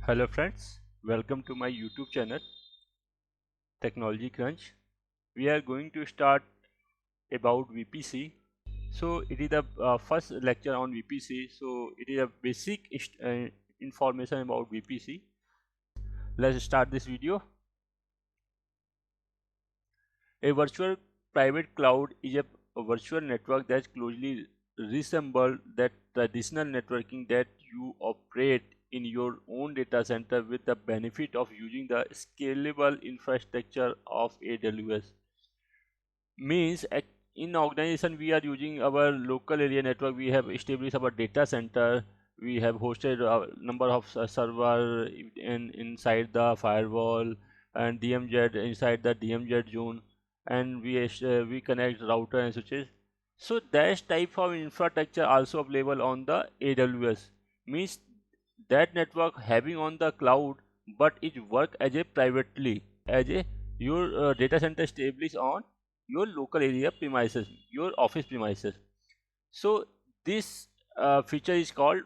Hello friends, welcome to my YouTube channel Technology Crunch. We are going to start about VPC. So it is the first lecture on VPC. So it is a basic information about VPC. Let's start this video. A virtual private cloud is a virtual network that closely resembles that traditional networking that you operate in your own data center with the benefit of using the scalable infrastructure of AWS. Means in organization we are using our local area network. We have established our data center. We have hosted a number of server inside the firewall and DMZ inside the DMZ zone, and we connect router and switches. So that type of infrastructure also available on the AWS. Means that network having on the cloud, but it work as a privately as a your data center established on your local area premises, your office premises. So this feature is called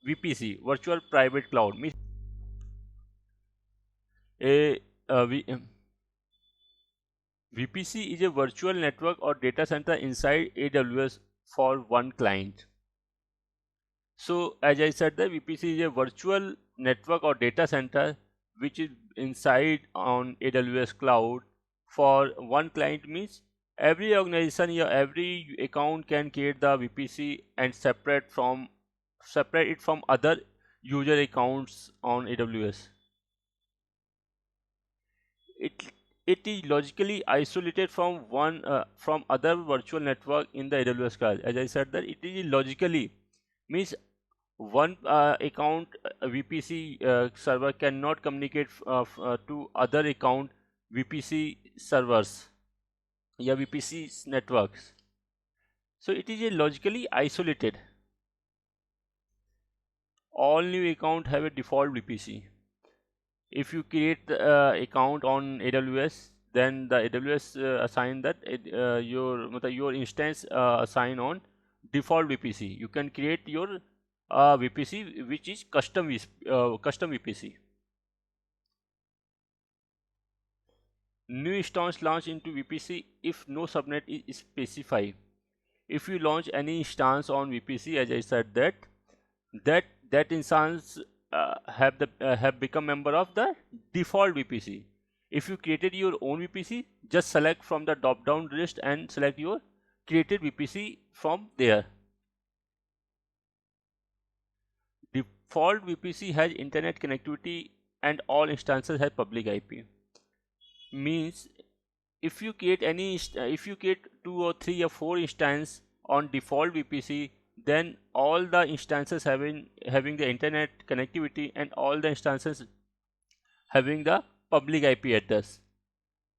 VPC, virtual private cloud. Means a VPC is a virtual network or data center inside AWS for one client. So as I said, the VPC is a virtual network or data center which is inside on AWS cloud for one client. Means every organization or every account can create the VPC and separate it from other user accounts on AWS. It it is logically isolated from other virtual network in the AWS cloud. As I said that it is logically means one account VPC server cannot communicate to other account VPC servers, yeah, VPC networks. So it is a logically isolated. All new account have a default VPC. If you create the account on AWS, then the AWS assign that your instance assign on default VPC. You can create your VPC which is custom VPC. New instance launch into VPC if no subnet is specified. If you launch any instance on VPC, as I said that instance have become member of the default VPC. If you created your own VPC, just select from the drop down list and select your created VPC from there. Default VPC has internet connectivity and all instances have public IP. Means if you create if you create 2 or 3 or 4 instances on default VPC, then all the instances having the internet connectivity and all the instances having the public IP address.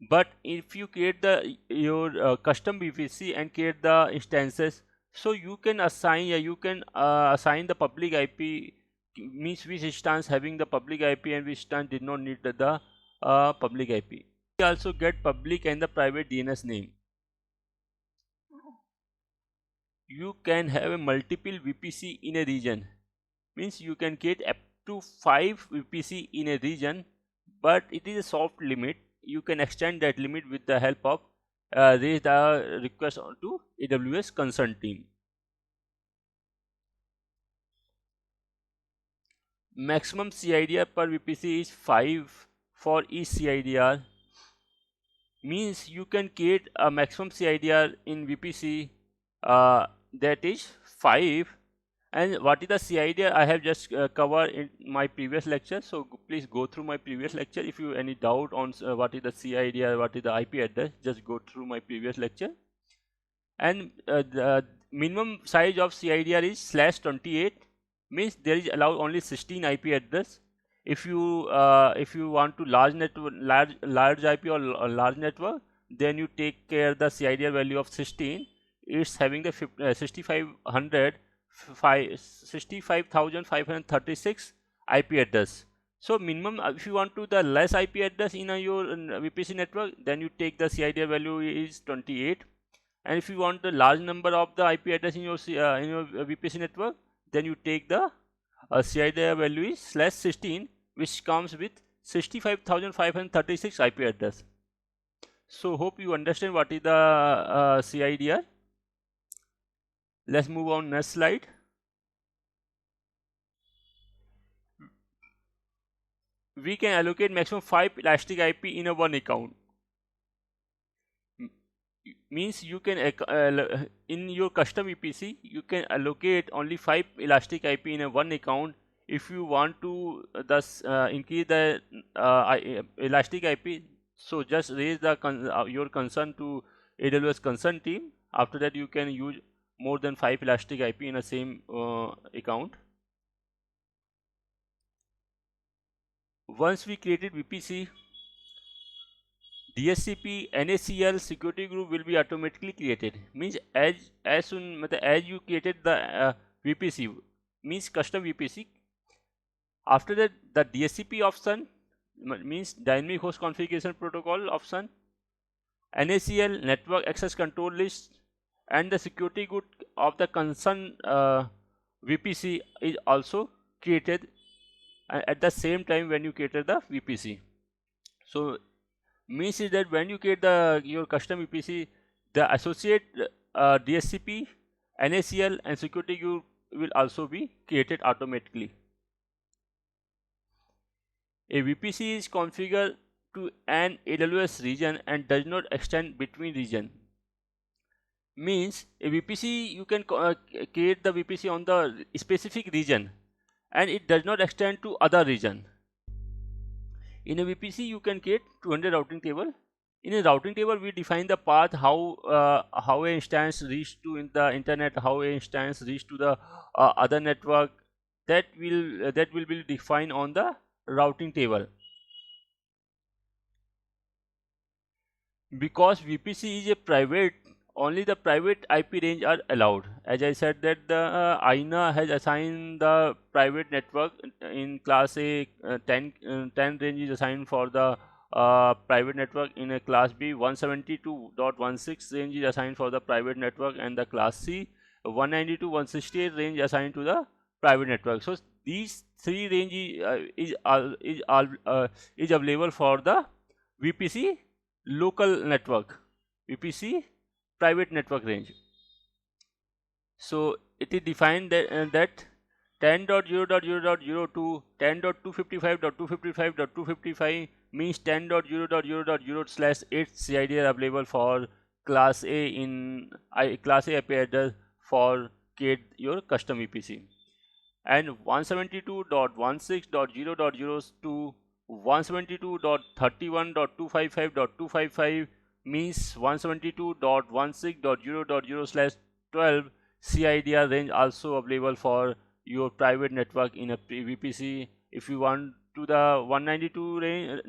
But if you create the your custom VPC and create the instances, so you can assign the public IP. Means which instance having the public IP and which instance did not need the public IP. We also get public and the private DNS name. You can have a multiple VPC in a region. Means you can create up to 5 VPC in a region, but it is a soft limit. You can extend that limit with the help of raise the request to AWS concern team. Maximum CIDR per VPC is 5 for each CIDR. Means you can create a maximum CIDR in VPC that is 5. And what is the CIDR I have just covered in my previous lecture. So please go through my previous lecture. If you any doubt on what is the CIDR, what is the IP address, just go through my previous lecture. And the minimum size of CIDR is /28. Means there is allowed only 16 IP address. If you want to large IP or large network, then you take care the CIDR value of 16. It's having the 65,536 IP address. So minimum, if you want to the less IP address in your VPC network, then you take the CIDR value is 28. And if you want the large number of the IP address in your VPC network, then you take the CIDR value is /16, which comes with 65,536 IP address. So hope you understand what is the CIDR. Let's move on next slide. We can allocate maximum 5 elastic IP in a one account. Means you can in your custom VPC you can allocate only 5 elastic IP in a one account. If you want to thus increase the elastic IP, so just raise the your concern to AWS concern team. After that you can use more than 5 elastic IP in a same account. Once we created VPC, DSCP NACL security group will be automatically created. Means as soon as you created the VPC, means custom VPC, after that the DSCP option means dynamic host configuration protocol option, NACL network access control list, and the security group of the concerned VPC is also created at the same time when you created the VPC. So means is that when you create your custom VPC, the associate DSCP, NACL and security group will also be created automatically. A VPC is configured to an AWS region and does not extend between region. Means a VPC you can create the VPC on the specific region and it does not extend to other region. In a VPC you can create 200 routing table. In a routing table we define the path how a instance reach to in the internet, how a instance reach to the other network. That will be defined on the routing table. Because VPC is a private, only the private IP range are allowed. As I said that the INA has assigned the private network in class A 10 range is assigned for the private network. In a class B 172.16 range is assigned for the private network, and the class C 192.168 range assigned to the private network. So these three range is available for the VPC local network, VPC private network range. So it is defined that 10.0.0.0 10.255.255.255 means 10.0.0.0/8 CID are available for class A in class A IP address for create your custom VPC, and 172.16.0.0 to 172.31.255.255 means 172.16.0.0/12 CIDR range also available for your private network in a VPC. If you want to the 192 range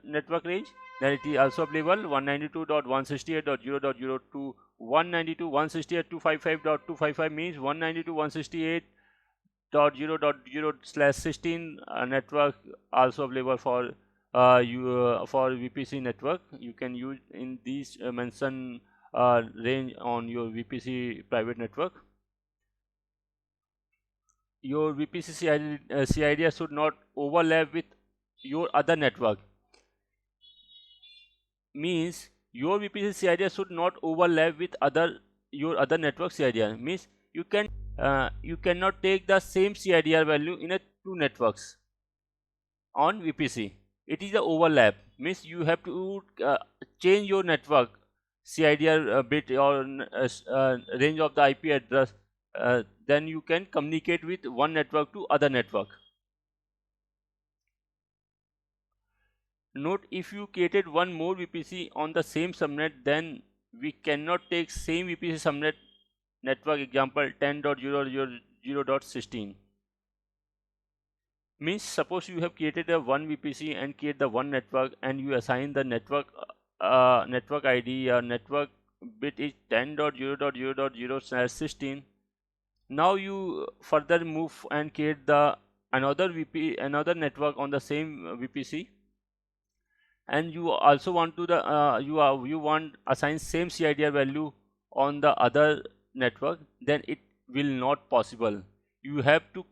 network range, then it is also available 192.168.0.0 to 192.168.255.255 means 192.168.0.0/16 network also available for for VPC network. You can use in these mentioned range on your VPC private network. Your VPC CIDR should not overlap with your other network. Means your VPC CIDR should not overlap with your other network CIDR. Means you cannot take the same CIDR value in a two networks on VPC. It is the overlap. Means you have to change your network CIDR bit or range of the IP address. Then you can communicate with one network to other network. Note, if you created one more VPC on the same subnet, then we cannot take same VPC subnet network, example 10.0.0.16. Means suppose you have created a one VPC and create the one network, and you assign the network network ID or network bit is 10.0.0.0/16. Now you further move and create the another network on the same VPC, and you also want to the you want assign same CIDR value on the other network, then it will not possible. You have to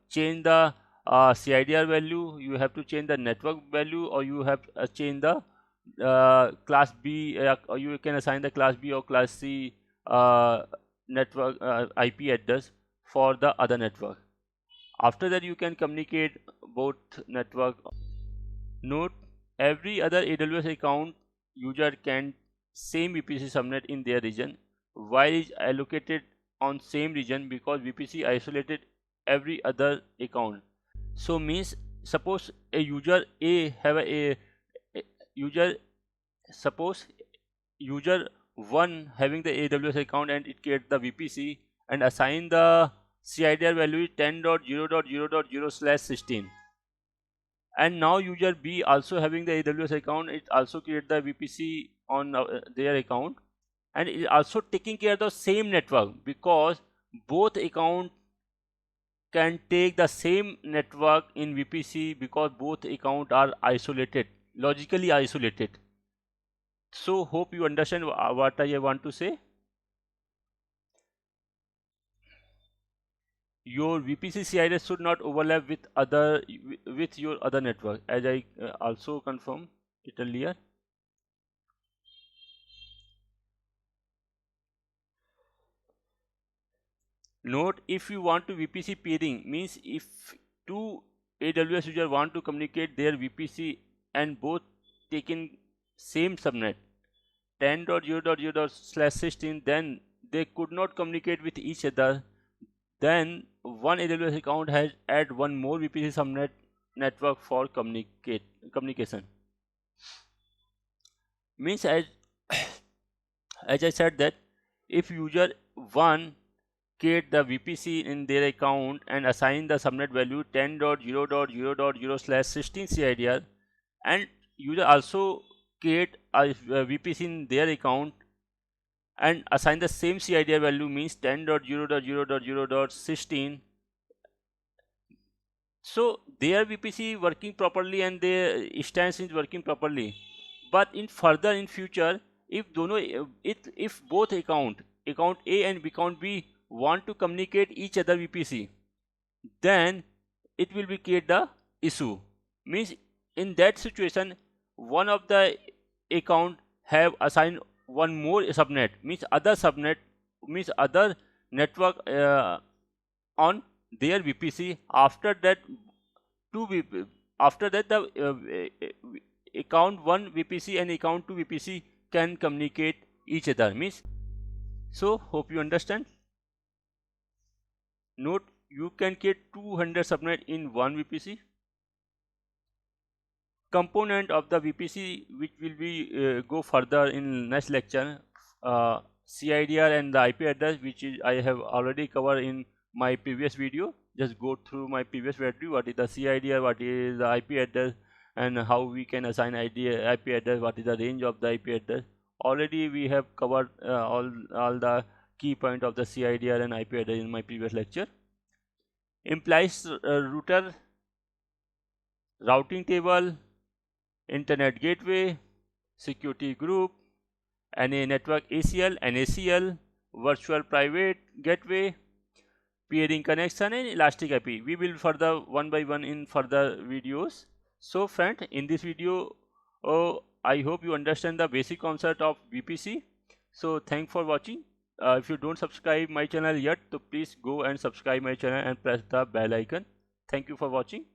change the CIDR value, you have to change the network value, or you have change the class B, or you can assign the class B or class C network IP address for the other network. After that, you can communicate both network. Note, every other AWS account user can same VPC subnet in their region, while is allocated on same region because VPC isolated every other account. So means, suppose a user A have a user, suppose user 1 having the AWS account and it create the VPC and assign the CIDR value 10.0.0.0/16, and now user B also having the AWS account, it also create the VPC on their account, and it also taking care of the same network because both account can take the same network in VPC because both account are isolated, logically isolated. So hope you understand what I want to say. Your VPC CIDR should not overlap with your other network, as I also confirmed it earlier. Note, if you want to VPC peering, means if two AWS user want to communicate their VPC and both taking same subnet 10.0.0./16, then they could not communicate with each other. Then one AWS account has add one more VPC subnet network for communication. Means, as I said that if user 1 create the VPC in their account and assign the subnet value 10.0.0.0/16 CIDR, and user also create a VPC in their account and assign the same CIDR value, means 10.0.0.0.16, so their VPC working properly and their instance is working properly. But in further in future, if if both account A and account B want to communicate each other VPC, then it will be create the issue. Means, in that situation, one of the account have assigned one more subnet, means other network on their VPC. After that, the account 1 VPC and account 2 VPC can communicate each other, means. So hope you understand. Note, you can create 200 subnet in one VPC. Component of the VPC, which will be go further in next lecture, CIDR and the IP address, which is I have already covered in my previous video. Just go through my previous video, what is the CIDR, what is the IP address, and how we can assign IP address, what is the range of the IP address. Already we have covered all the key point of the CIDR and IP address in my previous lecture. Implies router, routing table, internet gateway, security group, NA network ACL, NACL, virtual private gateway, peering connection, and elastic IP. We will further one by one in further videos. So friend, in this video, I hope you understand the basic concept of VPC. So thanks for watching. If you don't subscribe my channel yet, so please go and subscribe my channel and press the bell icon. Thank you for watching.